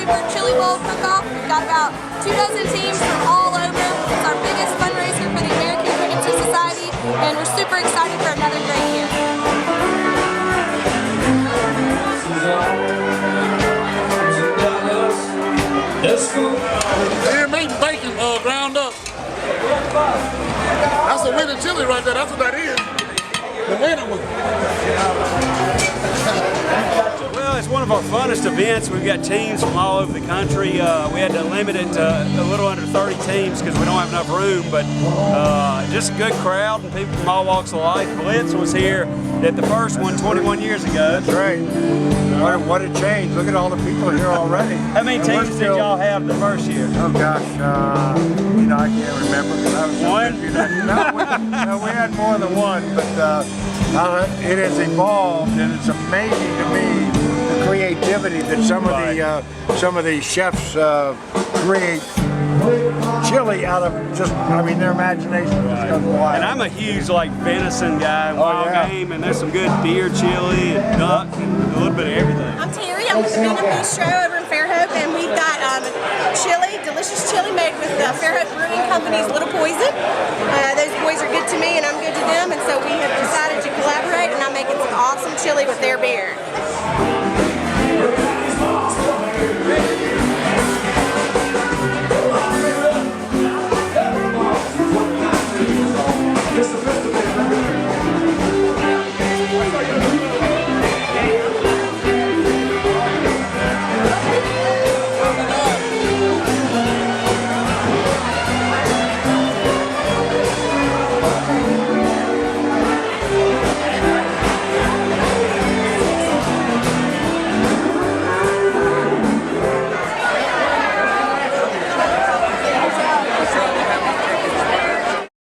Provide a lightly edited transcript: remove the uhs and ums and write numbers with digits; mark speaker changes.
Speaker 1: Super Chili Bowl cook-off. We've got about 24 teams from all over. It's our biggest fundraiser for the American Pregnancy Society, and we're super excited for another great year.
Speaker 2: Here, made bacon ground up. That's a winning chili right there. That's what that is. The winning one.
Speaker 3: Well, it's one of our funnest events. We've got teams from all over the country. We had to limit it to a little under 30 teams because we don't have enough room, but just a good crowd and people from all walks of life. Blitz was here at the first one 21 years ago.
Speaker 4: That's right. What a change. Look at all the people here already.
Speaker 3: How many teams did y'all have the first year?
Speaker 4: Oh gosh, I can't remember. I was
Speaker 3: one?
Speaker 4: No, we had more than one, but it has evolved, and it's amazing to me the creativity that some of the chefs create chili out of their imagination just goes wild.
Speaker 3: And I'm a huge venison guy and wild game, and there's some good deer chili and duck and a little bit of everything.
Speaker 5: I'm Terry. I'm with the Vegan Bistro over in Fairhope, and we've got chili, delicious chili made with Fairhope Brewing Company's Little Poison. Those boys are good to me, and I'm good to them, and so we have decided to collaborate, and I'm making some awesome chili with their beer.